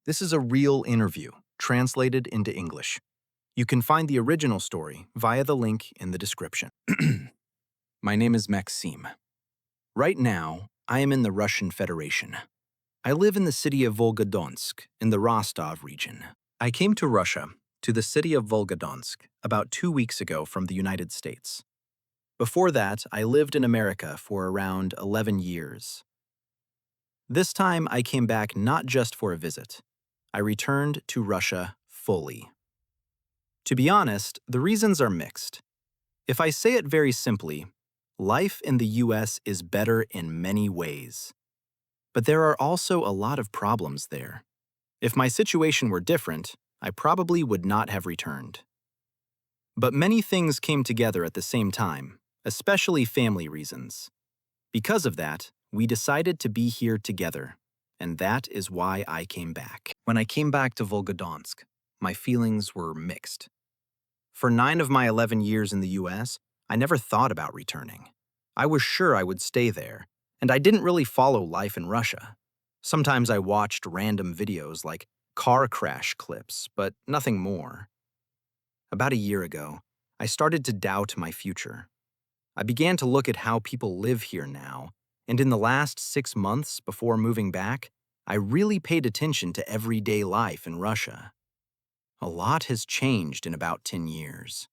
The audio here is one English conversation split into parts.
This is a real interview, translated into English. You can find the original story via the link in the description. My name is Maxime. Right now, I am in the Russian Federation. I live in the city of Volgodonsk in the Rostov region. I came to Russia, to the city of Volgodonsk, about 2 weeks ago from the United States. Before that, I lived in America for around 11 years. This time, I came back not just for a visit. I returned to Russia fully. To be honest, the reasons are mixed. If I say it very simply, life in the US is better in many ways. But there are also a lot of problems there. If my situation were different, I probably would not have returned. But many things came together at the same time, especially family reasons. Because of that, we decided to be here together, and that is why I came back. When I came back to Volgodonsk, my feelings were mixed. For 9 of my 11 years in the US, I never thought about returning. I was sure I would stay there, and I didn't really follow life in Russia. Sometimes I watched random videos like car crash clips, but nothing more. About a year ago, I started to doubt my future. I began to look at how people live here now, and in the last 6 months before moving back, I really paid attention to everyday life in Russia. A lot has changed in about 10 years.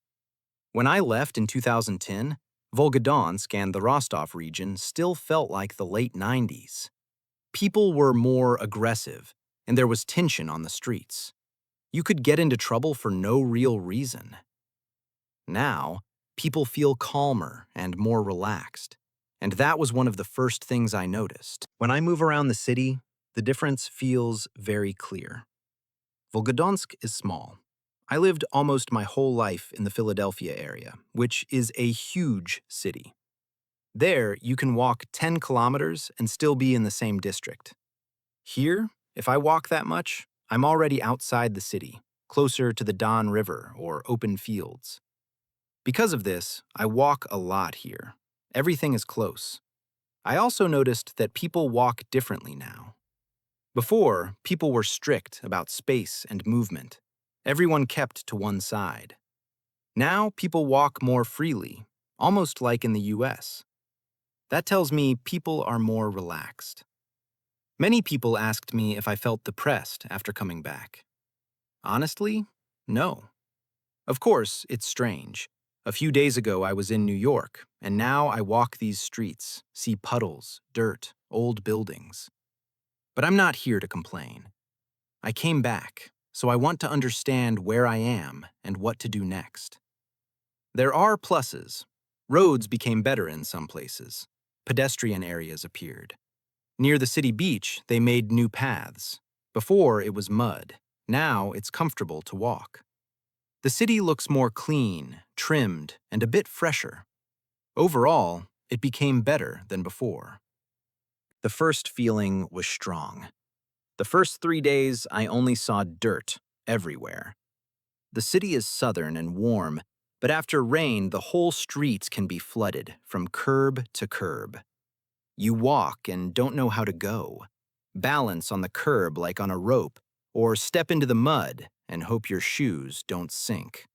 When I left in 2010, Volgodonsk and the Rostov region still felt like the late 90s. People were more aggressive, and there was tension on the streets. You could get into trouble for no real reason. Now, people feel calmer and more relaxed, and that was one of the first things I noticed. When I move around the city, the difference feels very clear. Volgodonsk is small. I lived almost my whole life in the Philadelphia area, which is a huge city. There, you can walk 10 kilometers and still be in the same district. Here, if I walk that much, I'm already outside the city, closer to the Don River or open fields. Because of this, I walk a lot here. Everything is close. I also noticed that people walk differently now. Before, people were strict about space and movement. Everyone kept to one side. Now, people walk more freely, almost like in the US. That tells me people are more relaxed. Many people asked me if I felt depressed after coming back. Honestly, no. Of course, it's strange. A few days ago, I was in New York, and now I walk these streets, see puddles, dirt, old buildings. But I'm not here to complain. I came back, so I want to understand where I am and what to do next. There are pluses. Roads became better in some places. Pedestrian areas appeared. Near the city beach, they made new paths. Before, it was mud. Now, it's comfortable to walk. The city looks more clean, trimmed, and a bit fresher. Overall, it became better than before. The first feeling was strong. The first 3 days, I only saw dirt everywhere. The city is southern and warm, but after rain, the whole streets can be flooded from curb to curb. You walk and don't know how to go. Balance on the curb like on a rope, or step into the mud and hope your shoes don't sink.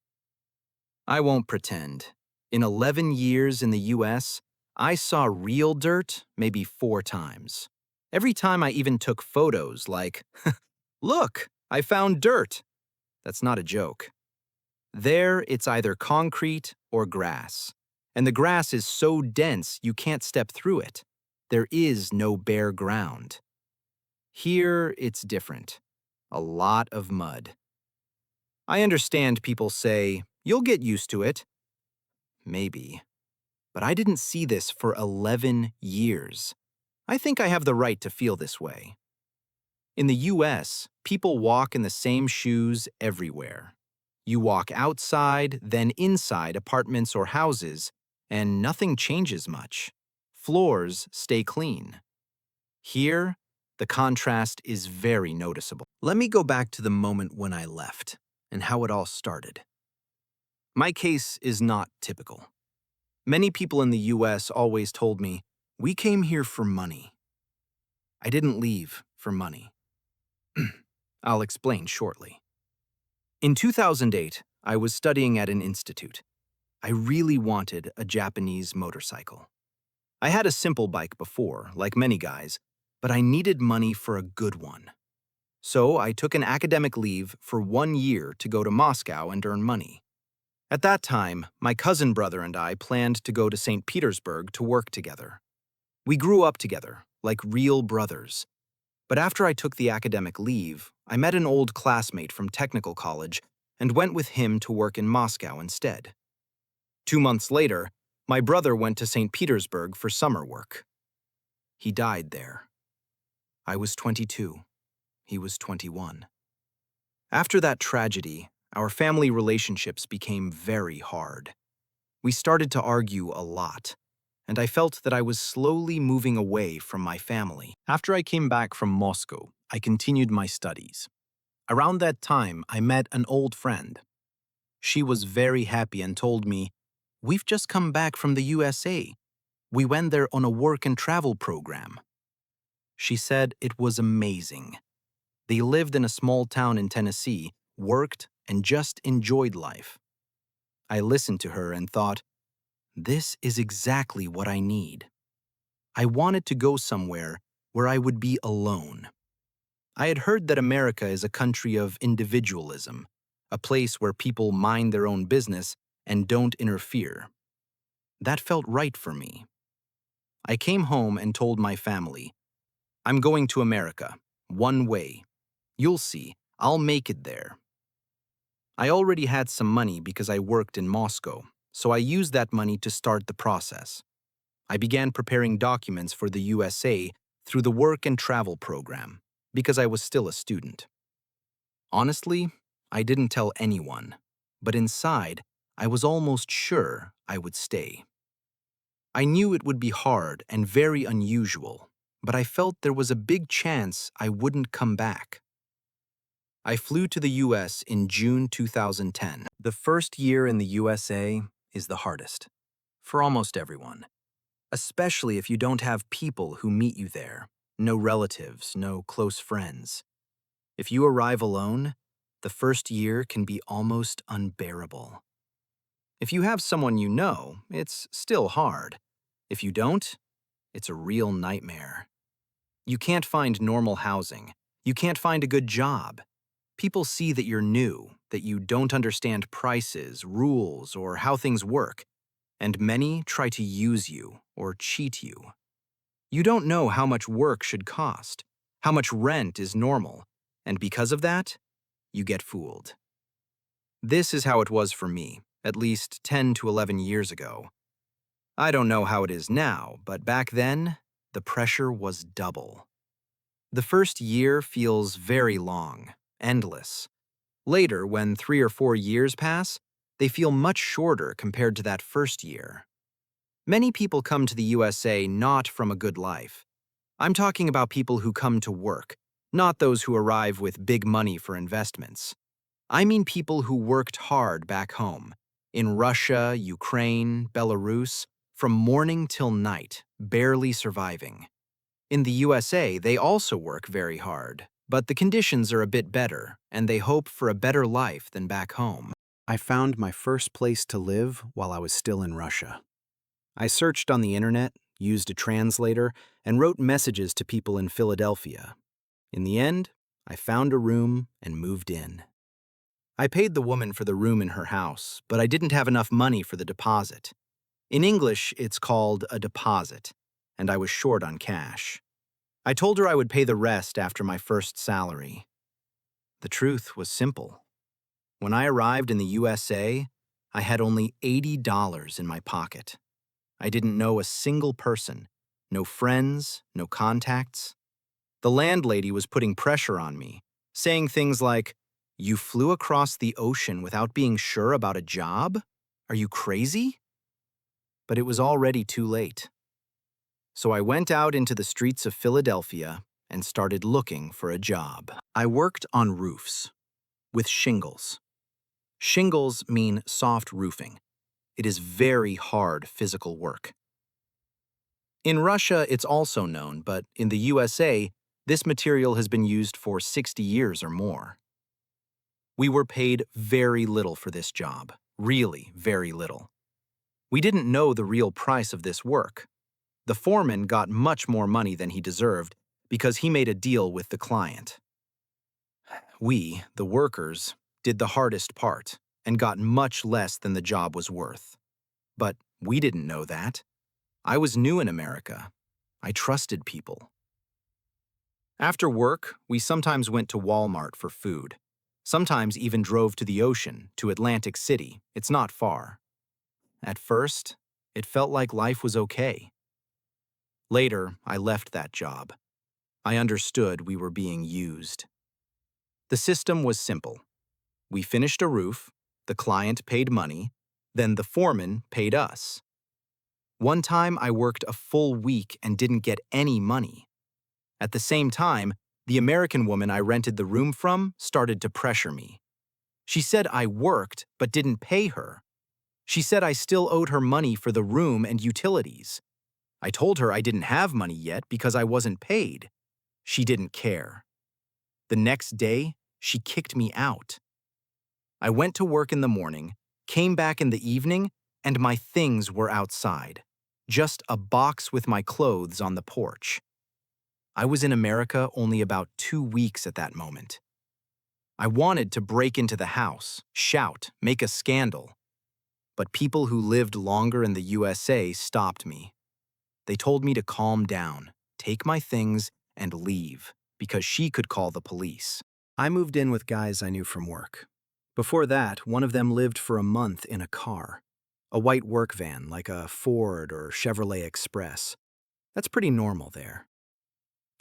I won't pretend. In 11 years in the US, I saw real dirt maybe 4 times. Every time I even took photos like, look, I found dirt. That's not a joke. There, it's either concrete or grass. And the grass is so dense you can't step through it. There is no bare ground. Here, it's different. A lot of mud. I understand people say, you'll get used to it. Maybe. But I didn't see this for 11 years. I think I have the right to feel this way. In the US, people walk in the same shoes everywhere. You walk outside, then inside apartments or houses, and nothing changes much. Floors stay clean. Here, the contrast is very noticeable. Let me go back to the moment when I left and how it all started. My case is not typical. Many people in the US always told me, we came here for money. I didn't leave for money. I'll explain shortly. In 2008, I was studying at an institute. I really wanted a Japanese motorcycle. I had a simple bike before, like many guys, but I needed money for a good one. So I took an academic leave for 1 year to go to Moscow and earn money. At that time, my cousin brother and I planned to go to St. Petersburg to work together. We grew up together, like real brothers. But after I took the academic leave, I met an old classmate from technical college and went with him to work in Moscow instead. 2 months later, my brother went to St. Petersburg for summer work. He died there. I was 22. He was 21. After that tragedy, our family relationships became very hard. We started to argue a lot, and I felt that I was slowly moving away from my family. After I came back from Moscow, I continued my studies. Around that time, I met an old friend. She was very happy and told me, "We've just come back from the USA. We went there on a work and travel program." She said it was amazing. They lived in a small town in Tennessee, worked, and just enjoyed life. I listened to her and thought, this is exactly what I need. I wanted to go somewhere where I would be alone. I had heard that America is a country of individualism, a place where people mind their own business and don't interfere. That felt right for me. I came home and told my family, "I'm going to America, one way. You'll see, I'll make it there." I already had some money because I worked in Moscow, so I used that money to start the process. I began preparing documents for the USA through the work and travel program, because I was still a student. Honestly, I didn't tell anyone, but inside, I was almost sure I would stay. I knew it would be hard and very unusual, but I felt there was a big chance I wouldn't come back. I flew to the US in June 2010. The first year in the USA is the hardest, for almost everyone, especially if you don't have people who meet you there, no relatives, no close friends. If you arrive alone, the first year can be almost unbearable. If you have someone you know, it's still hard. If you don't, it's a real nightmare. You can't find normal housing. You can't find a good job. People see that you're new, that you don't understand prices, rules, or how things work, and many try to use you or cheat you. You don't know how much work should cost, how much rent is normal, and because of that, you get fooled. This is how it was for me, at least 10 to 11 years ago. I don't know how it is now, but back then, the pressure was double. The first year feels very long, endless. Later, when 3 or 4 years pass, they feel much shorter compared to that first year. Many people come to the USA not from a good life. I'm talking about people who come to work, not those who arrive with big money for investments. I mean people who worked hard back home, in Russia, Ukraine, Belarus, from morning till night, barely surviving. In the USA, they also work very hard, but the conditions are a bit better, and they hope for a better life than back home. I found my first place to live while I was still in Russia. I searched on the internet, used a translator, and wrote messages to people in Philadelphia. In the end, I found a room and moved in. I paid the woman for the room in her house, but I didn't have enough money for the deposit. In English, it's called a deposit, and I was short on cash. I told her I would pay the rest after my first salary. The truth was simple. When I arrived in the USA, I had only $80 in my pocket. I didn't know a single person, no friends, no contacts. The landlady was putting pressure on me, saying things like, "You flew across the ocean without being sure about a job? Are you crazy?" But it was already too late. So I went out into the streets of Philadelphia and started looking for a job. I worked on roofs with shingles. Shingles mean soft roofing. It is very hard physical work. In Russia, it's also known, but in the USA, This material has been used for 60 years or more. We were paid very little for this job, really very little. We didn't know the real price of this work. The foreman got much more money than he deserved because he made a deal with the client. We, the workers, did the hardest part and got much less than the job was worth. But we didn't know that. I was new in America. I trusted people. After work, we sometimes went to Walmart for food. Sometimes even drove to the ocean, to Atlantic City. It's not far. At first, it felt like life was okay. Later, I left that job. I understood we were being used. The system was simple. We finished a roof, the client paid money, then the foreman paid us. One time I worked a full week and didn't get any money. At the same time, the American woman I rented the room from started to pressure me. She said I worked but didn't pay her. She said I still owed her money for the room and utilities. I told her I didn't have money yet because I wasn't paid. She didn't care. The next day, she kicked me out. I went to work in the morning, came back in the evening, and my things were outside. Just a box with my clothes on the porch. I was in America only about 2 weeks at that moment. I wanted to break into the house, shout, make a scandal. But people who lived longer in the USA stopped me. They told me to calm down, take my things, and leave, because she could call the police. I moved in with guys I knew from work. Before that, one of them lived for a month in a car. A white work van like a Ford or Chevrolet Express. That's pretty normal there.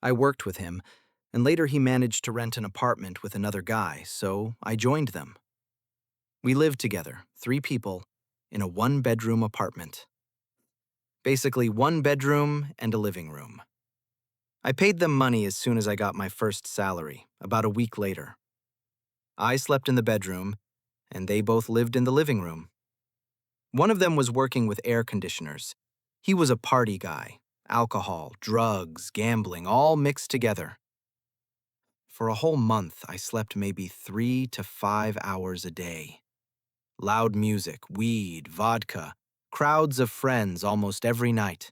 I worked with him, and later he managed to rent an apartment with another guy, so I joined them. We lived together, 3 people, in a 1-bedroom apartment. Basically 1 bedroom and a living room. I paid them money as soon as I got my first salary, about a week later. I slept in the bedroom, and they both lived in the living room. One of them was working with air conditioners. He was a party guy. Alcohol, drugs, gambling, all mixed together. For a whole month, I slept maybe 3 to 5 hours a day. Loud music, weed, vodka, crowds of friends almost every night.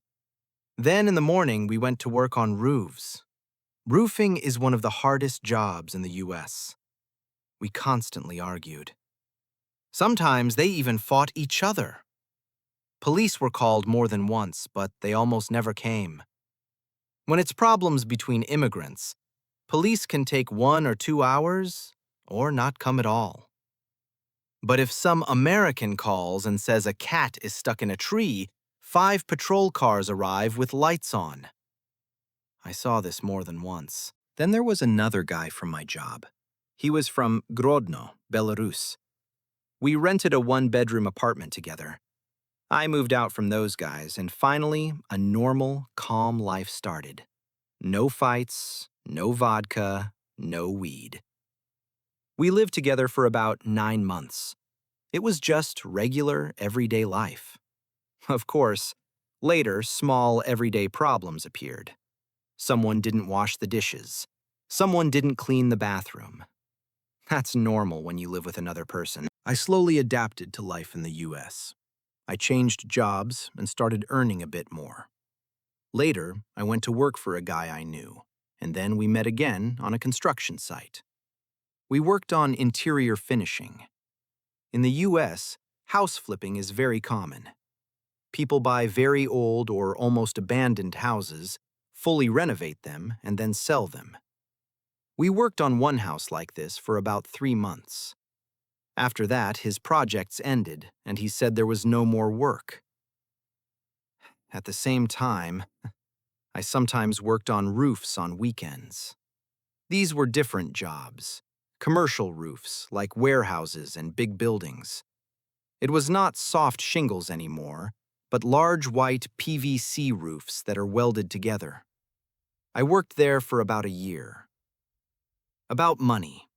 Then in the morning, we went to work on roofs. Roofing is one of the hardest jobs in the US. We constantly argued. Sometimes they even fought each other. Police were called more than once, but they almost never came. When it's problems between immigrants, police can take 1 or 2 hours or not come at all. But if some American calls and says a cat is stuck in a tree, 5 patrol cars arrive with lights on. I saw this more than once. Then there was another guy from my job. He was from Grodno, Belarus. We rented a 1-bedroom apartment together. I moved out from those guys, and finally, a normal, calm life started. No fights, no vodka, no weed. We lived together for about 9 months. It was just regular, everyday life. Of course, later, small, everyday problems appeared. Someone didn't wash the dishes. Someone didn't clean the bathroom. That's normal when you live with another person. I slowly adapted to life in the US. I changed jobs and started earning a bit more. Later, I went to work for a guy I knew, and then we met again on a construction site. We worked on interior finishing. In the US, house flipping is very common. People buy very old or almost abandoned houses, fully renovate them, and then sell them. We worked on one house like this for about 3 months. After that, his projects ended, and he said there was no more work. At the same time, I sometimes worked on roofs on weekends. These were different jobs. Commercial roofs, like warehouses and big buildings. It was not soft shingles anymore, but large white PVC roofs that are welded together. I worked there for about a year. About money.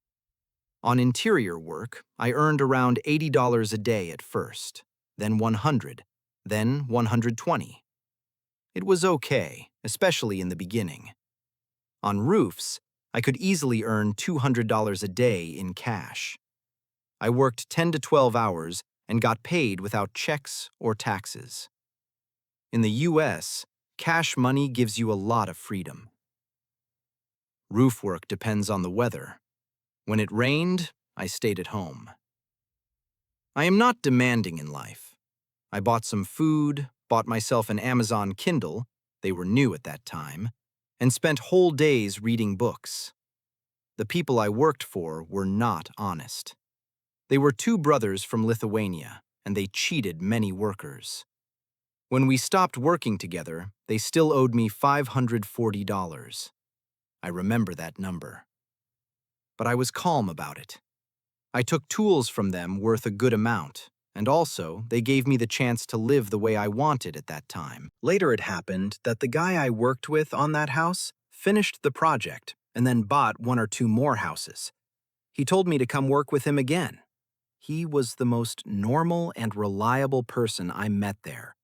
On interior work, I earned around $80 a day at first, then $100, then $120. It was okay, especially in the beginning. On roofs, I could easily earn $200 a day in cash. I worked 10 to 12 hours and got paid without checks or taxes. In the US, cash money gives you a lot of freedom. Roof work depends on the weather. When it rained, I stayed at home. I am not demanding in life. I bought some food, bought myself an Amazon Kindle, they were new at that time, and spent whole days reading books. The people I worked for were not honest. They were two brothers from Lithuania, and they cheated many workers. When we stopped working together, they still owed me $540. I remember that number. But I was calm about it. I took tools from them worth a good amount, and also they gave me the chance to live the way I wanted at that time. Later it happened that the guy I worked with on that house finished the project and then bought one or two more houses. He told me to come work with him again. He was the most normal and reliable person I met there.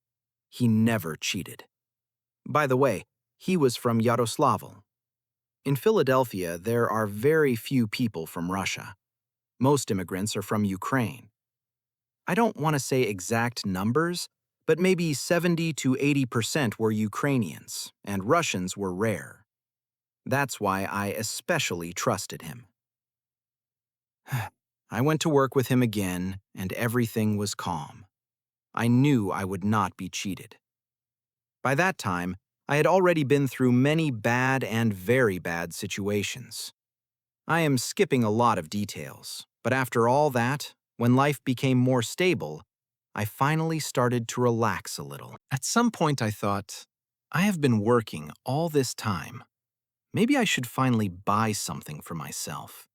He never cheated. By the way, he was from Yaroslavl. In Philadelphia, there are very few people from Russia. Most immigrants are from Ukraine. I don't want to say exact numbers, but maybe 70 to 80% were Ukrainians, and Russians were rare. That's why I especially trusted him. I went to work with him again, and everything was calm. I knew I would not be cheated. By that time, I had already been through many bad and very bad situations. I am skipping a lot of details, but after all that, when life became more stable, I finally started to relax a little. At some point I thought, I have been working all this time. Maybe I should finally buy something for myself.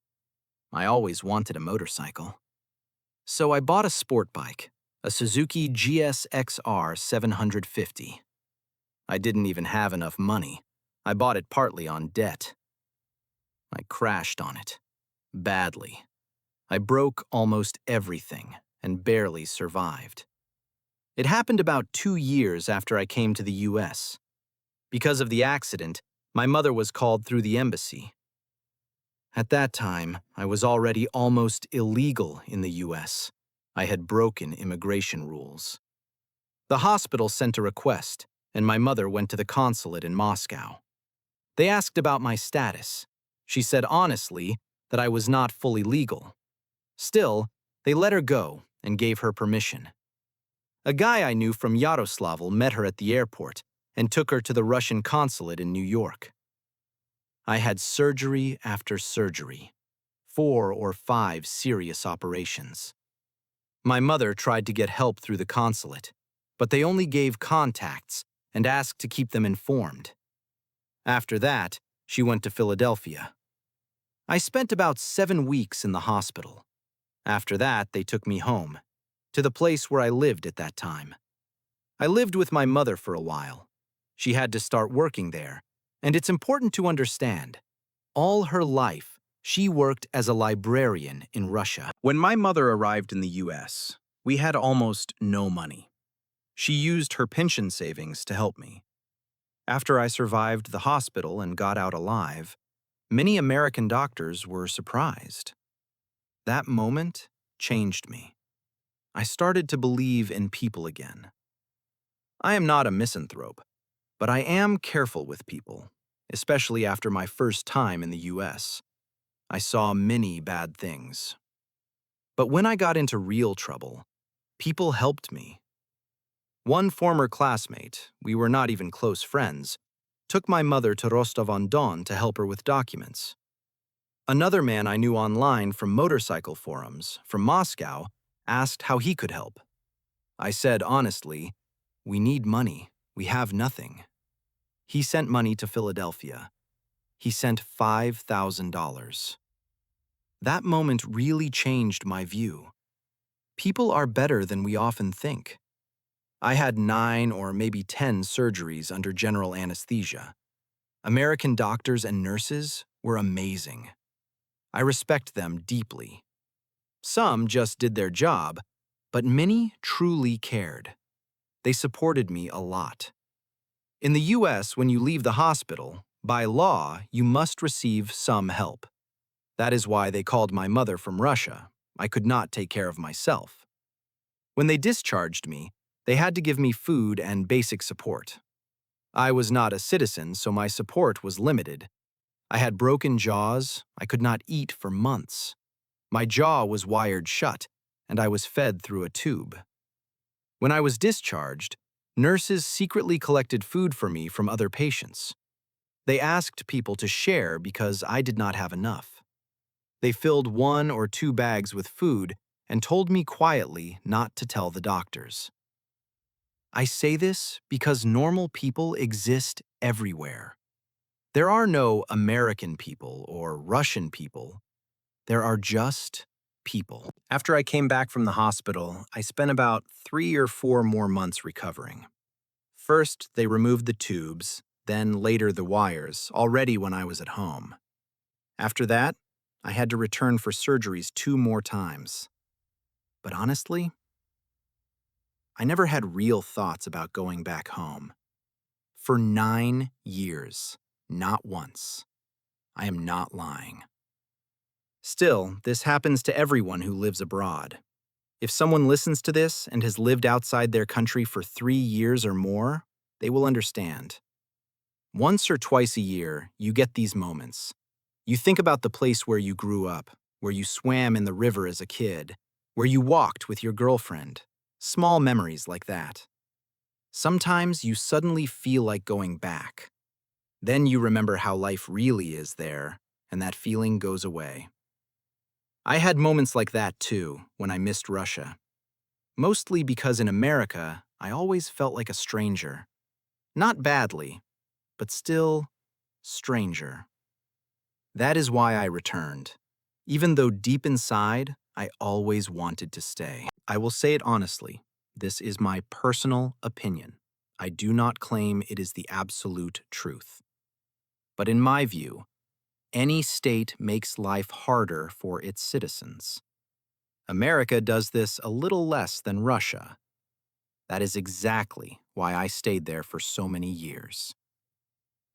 I always wanted a motorcycle. So I bought a sport bike, a Suzuki GSX-R 750. I didn't even have enough money. I bought it partly on debt. I crashed on it. Badly. I broke almost everything and barely survived. It happened about 2 years after I came to the US. Because of the accident, my mother was called through the embassy. At that time, I was already almost illegal in the US. I had broken immigration rules. The hospital sent a request, and my mother went to the consulate in Moscow. They asked about my status. She said honestly that I was not fully legal. Still, they let her go and gave her permission. A guy I knew from Yaroslavl met her at the airport and took her to the Russian consulate in New York. I had surgery after surgery, 4 or 5 serious operations. My mother tried to get help through the consulate, but they only gave contacts and asked to keep them informed. After that, she went to Philadelphia. I spent about 7 weeks in the hospital. After that, they took me home, to the place where I lived at that time. I lived with my mother for a while. She had to start working there, and it's important to understand, all her life, she worked as a librarian in Russia. When my mother arrived in the US, we had almost no money. She used her pension savings to help me. After I survived the hospital and got out alive, many American doctors were surprised. That moment changed me. I started to believe in people again. I am not a misanthrope, but I am careful with people, especially after my first time in the US. I saw many bad things. But when I got into real trouble, people helped me. One former classmate, we were not even close friends, took my mother to Rostov-on-Don to help her with documents. Another man I knew online from motorcycle forums, from Moscow, asked how he could help. I said honestly, "We need money. We have nothing." He sent money to Philadelphia. He sent $5,000. That moment really changed my view. People are better than we often think. I had 9 or maybe 10 surgeries under general anesthesia. American doctors and nurses were amazing. I respect them deeply. Some just did their job, but many truly cared. They supported me a lot. In the US, when you leave the hospital, By law, you must receive some help. That is why they called my mother from Russia. I could not take care of myself. When they discharged me, they had to give me food and basic support. I was not a citizen, so my support was limited. I had broken jaws, I could not eat for months. My jaw was wired shut, and I was fed through a tube. When I was discharged, nurses secretly collected food for me from other patients. They asked people to share because I did not have enough. They filled 1 or 2 bags with food and told me quietly not to tell the doctors. I say this because normal people exist everywhere. There are no American people or Russian people. There are just people. After I came back from the hospital, I spent about 3 or 4 more months recovering. First, they removed the tubes, then later the wires, already when I was at home. After that, I had to return for surgeries 2 more times. But honestly, I never had real thoughts about going back home. For 9 years, not once. I am not lying. Still, this happens to everyone who lives abroad. If someone listens to this and has lived outside their country for 3 years or more, they will understand. Once or twice a year, you get these moments. You think about the place where you grew up, where you swam in the river as a kid, where you walked with your girlfriend. Small memories like that. Sometimes you suddenly feel like going back. Then you remember how life really is there, and that feeling goes away. I had moments like that too, when I missed Russia. Mostly because in America, I always felt like a stranger. Not badly, but still, stranger. That is why I returned. Even though deep inside, I always wanted to stay. I will say it honestly, this is my personal opinion. I do not claim it is the absolute truth. But in my view, any state makes life harder for its citizens. America does this a little less than Russia. That is exactly why I stayed there for so many years.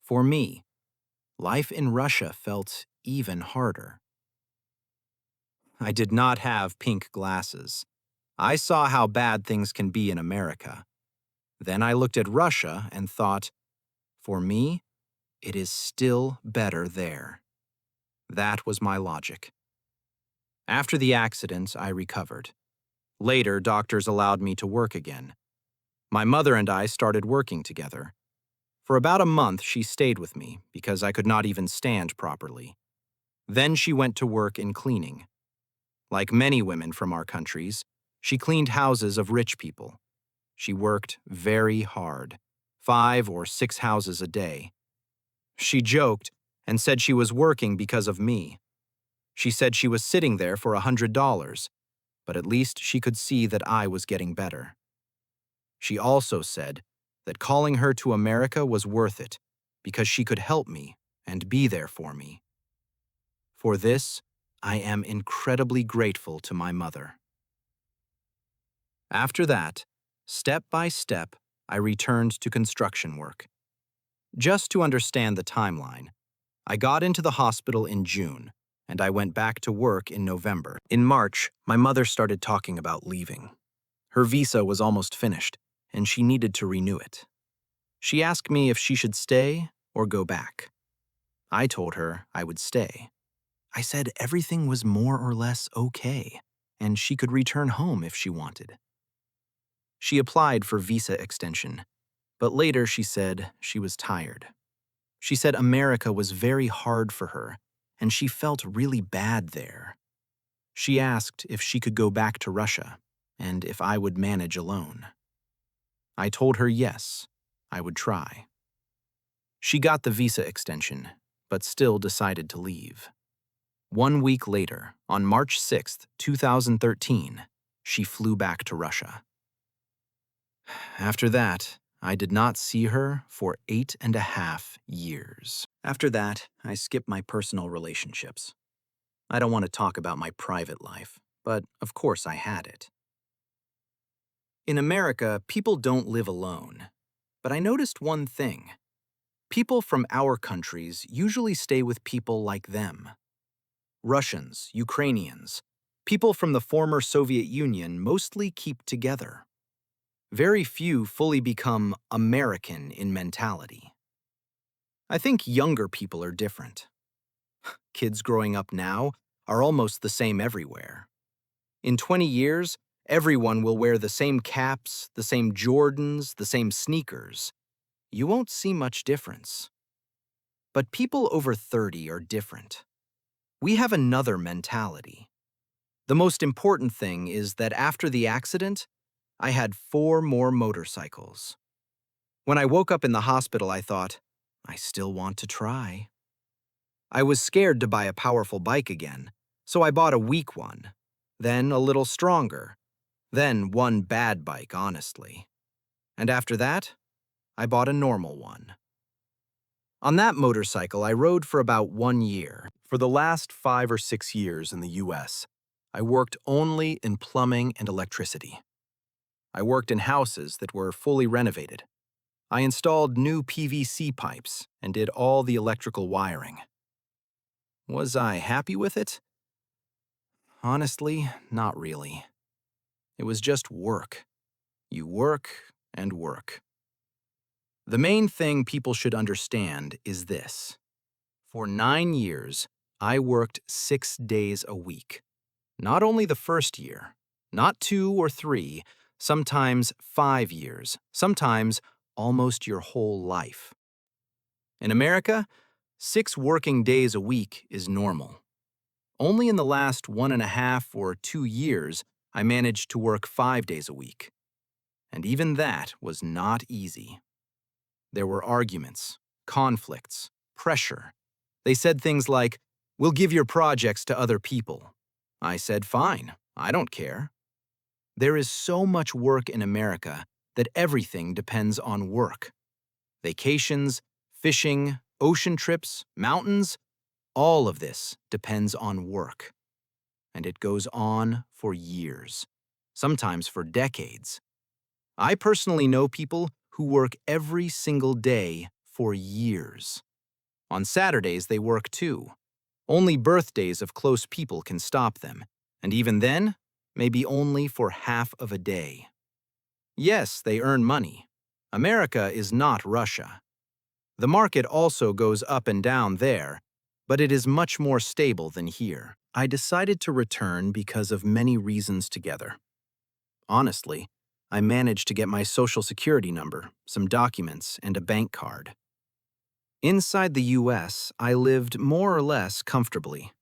For me, life in Russia felt even harder. I did not have pink glasses. I saw how bad things can be in America. Then I looked at Russia and thought, for me, it is still better there. That was my logic. After the accident, I recovered. Later, doctors allowed me to work again. My mother and I started working together. For about a month, she stayed with me because I could not even stand properly. Then she went to work in cleaning. Like many women from our countries, she cleaned houses of rich people. She worked very hard, 5 or 6 houses a day. She joked and said she was working because of me. She said she was sitting there for $100, but at least she could see that I was getting better. She also said that calling her to America was worth it because she could help me and be there for me. For this, I am incredibly grateful to my mother. After that, step by step, I returned to construction work. Just to understand the timeline, I got into the hospital in June, and I went back to work in November. In March, my mother started talking about leaving. Her visa was almost finished, and she needed to renew it. She asked me if she should stay or go back. I told her I would stay. I said everything was more or less okay, and she could return home if she wanted. She applied for visa extension, but later she said she was tired. She said America was very hard for her, and she felt really bad there. She asked if she could go back to Russia, and if I would manage alone. I told her yes, I would try. She got the visa extension, but still decided to leave. 1 week later, on March 6, 2013, she flew back to Russia. After that, I did not see her for 8.5 years. After that, I skipped my personal relationships. I don't want to talk about my private life, but of course I had it. In America, people don't live alone. But I noticed one thing. People from our countries usually stay with people like them. Russians, Ukrainians, people from the former Soviet Union mostly keep together. Very few fully become American in mentality. I think younger people are different. Kids growing up now are almost the same everywhere. In 20 years, everyone will wear the same caps, the same Jordans, the same sneakers. You won't see much difference. But people over 30 are different. We have another mentality. The most important thing is that after the accident, I had 4 more motorcycles. When I woke up in the hospital, I thought, I still want to try. I was scared to buy a powerful bike again, so I bought a weak one, then a little stronger, then one bad bike, honestly. And after that, I bought a normal one. On that motorcycle, I rode for about 1 year. For the last 5 or 6 years in the US, I worked only in plumbing and electricity. I worked in houses that were fully renovated. I installed new PVC pipes and did all the electrical wiring. Was I happy with it? Honestly, not really. It was just work. You work and work. The main thing people should understand is this. For 9 years, I worked 6 days a week. Not only the first year, not 2 or 3, sometimes 5 years, sometimes almost your whole life. In America, 6 working days a week is normal. Only in the last 1.5 or 2 years, I managed to work 5 days a week. And even that was not easy. There were arguments, conflicts, pressure. They said things like, "We'll give your projects to other people." I said, "Fine, I don't care." There is so much work in America that everything depends on work. Vacations, fishing, ocean trips, mountains, all of this depends on work. And it goes on for years, sometimes for decades. I personally know people who work every single day for years. On Saturdays, they work too. Only birthdays of close people can stop them, and even then, maybe only for half of a day. Yes, they earn money. America is not Russia. The market also goes up and down there, but it is much more stable than here. I decided to return because of many reasons together. Honestly, I managed to get my social security number, some documents, and a bank card. Inside the US, I lived more or less comfortably.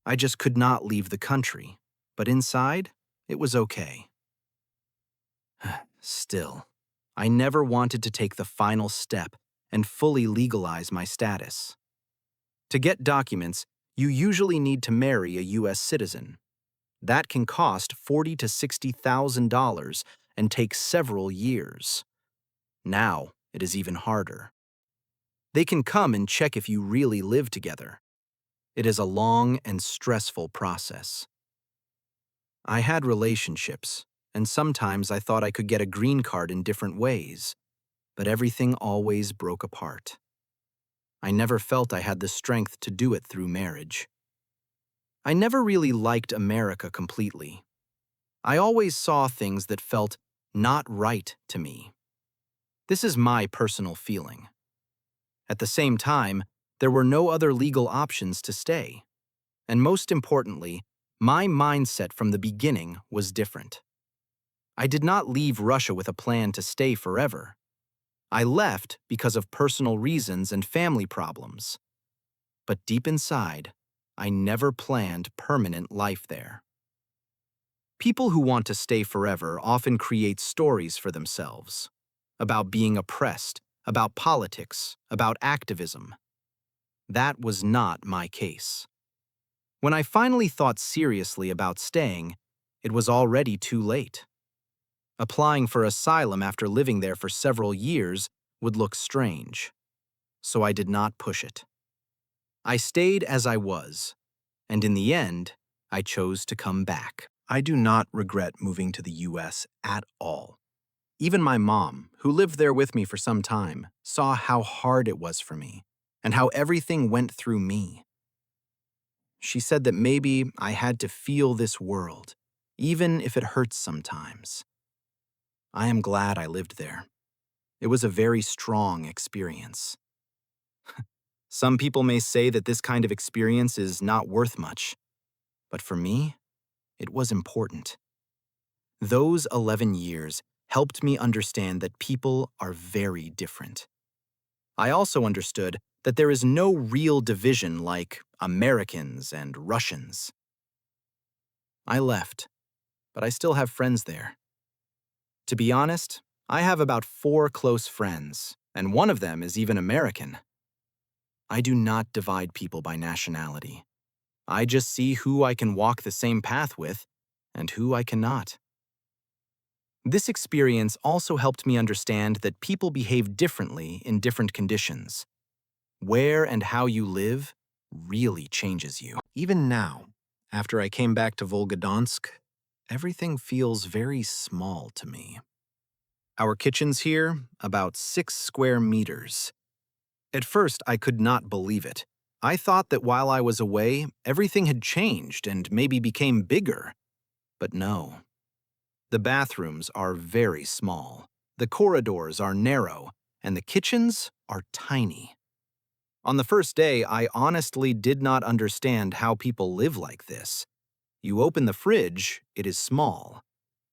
I just could not leave the country, but inside, it was okay. Still, I never wanted to take the final step and fully legalize my status. To get documents, you usually need to marry a US citizen. That can cost $40,000 to $60,000 and take several years. Now, it is even harder. They can come and check if you really live together. It is a long and stressful process. I had relationships, and sometimes I thought I could get a green card in different ways, but everything always broke apart. I never felt I had the strength to do it through marriage. I never really liked America completely. I always saw things that felt not right to me. This is my personal feeling. At the same time, there were no other legal options to stay. And most importantly, my mindset from the beginning was different. I did not leave Russia with a plan to stay forever. I left because of personal reasons and family problems. But deep inside, I never planned permanent life there. People who want to stay forever often create stories for themselves about being oppressed, about politics, about activism. That was not my case. When I finally thought seriously about staying, it was already too late. Applying for asylum after living there for several years would look strange, so I did not push it. I stayed as I was, and in the end, I chose to come back. I do not regret moving to the US at all. Even my mom, who lived there with me for some time, saw how hard it was for me and how everything went through me. She said that maybe I had to feel this world, even if it hurts sometimes. I am glad I lived there. It was a very strong experience. Some people may say that this kind of experience is not worth much, but for me, it was important. Those 11 years helped me understand that people are very different. I also understood that there is no real division like Americans and Russians. I left, but I still have friends there. To be honest, I have about 4 close friends, and one of them is even American. I do not divide people by nationality. I just see who I can walk the same path with and who I cannot. This experience also helped me understand that people behave differently in different conditions. Where and how you live really changes you. Even now, after I came back to Volgodonsk, everything feels very small to me. Our kitchen's here, about 6 square meters. At first, I could not believe it. I thought that while I was away, everything had changed and maybe became bigger. But no. The bathrooms are very small, the corridors are narrow, and the kitchens are tiny. On the first day, I honestly did not understand how people live like this. You open the fridge, it is small.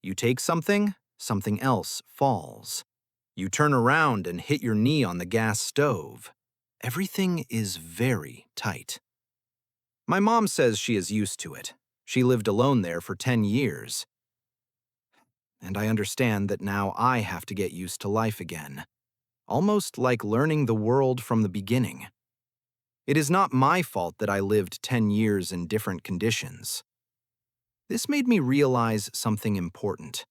You take something, something else falls. You turn around and hit your knee on the gas stove. Everything is very tight. My mom says she is used to it. She lived alone there for 10 years. And I understand that now I have to get used to life again. Almost like learning the world from the beginning. It is not my fault that I lived 10 years in different conditions. This made me realize something important.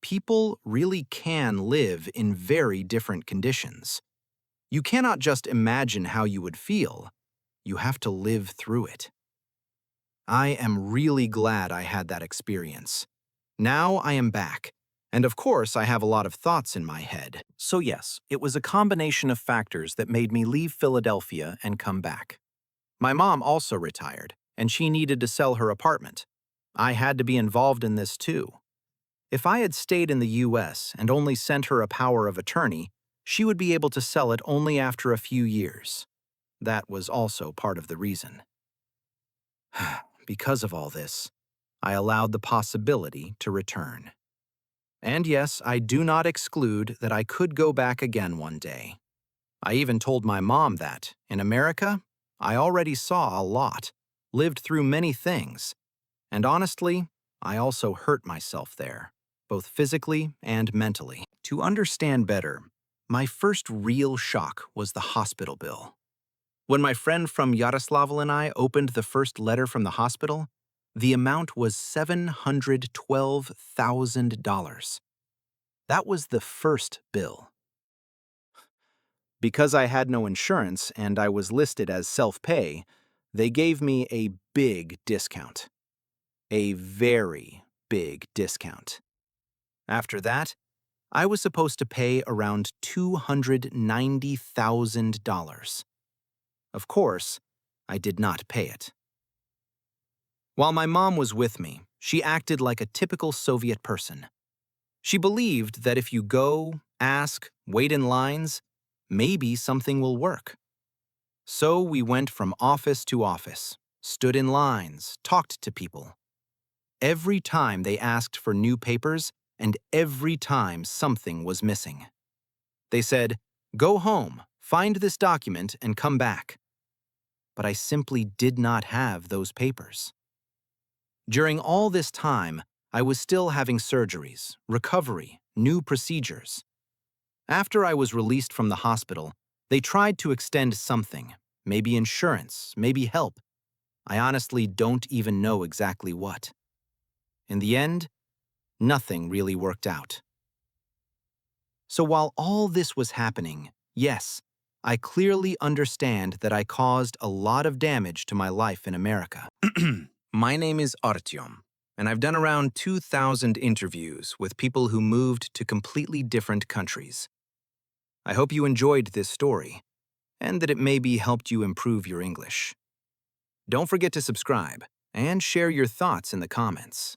People really can live in very different conditions. You cannot just imagine how you would feel. You have to live through it. I am really glad I had that experience. Now I am back, and of course I have a lot of thoughts in my head. So yes, it was a combination of factors that made me leave Philadelphia and come back. My mom also retired, and she needed to sell her apartment. I had to be involved in this too. If I had stayed in the US and only sent her a power of attorney, she would be able to sell it only after a few years. That was also part of the reason. Because of all this, I allowed the possibility to return. And yes, I do not exclude that I could go back again one day. I even told my mom that, in America, I already saw a lot, lived through many things, and honestly, I also hurt myself there, both physically and mentally. To understand better, my first real shock was the hospital bill. When my friend from Yaroslavl and I opened the first letter from the hospital, the amount was $712,000. That was the first bill. Because I had no insurance and I was listed as self-pay, they gave me a big discount. A very big discount. After that, I was supposed to pay around $290,000. Of course, I did not pay it. While my mom was with me, she acted like a typical Soviet person. She believed that if you go, ask, wait in lines, maybe something will work. So we went from office to office, stood in lines, talked to people. Every time they asked for new papers, and every time something was missing. They said, "Go home, find this document, and come back." But I simply did not have those papers. During all this time, I was still having surgeries, recovery, new procedures. After I was released from the hospital, they tried to extend something, maybe insurance, maybe help. I honestly don't even know exactly what. In the end, nothing really worked out. So while all this was happening, yes, I clearly understand that I caused a lot of damage to my life in America. My name is Artyom. and I've done around 2,000 interviews with people who moved to completely different countries. I hope you enjoyed this story, and that it maybe helped you improve your English. Don't forget to subscribe and share your thoughts in the comments.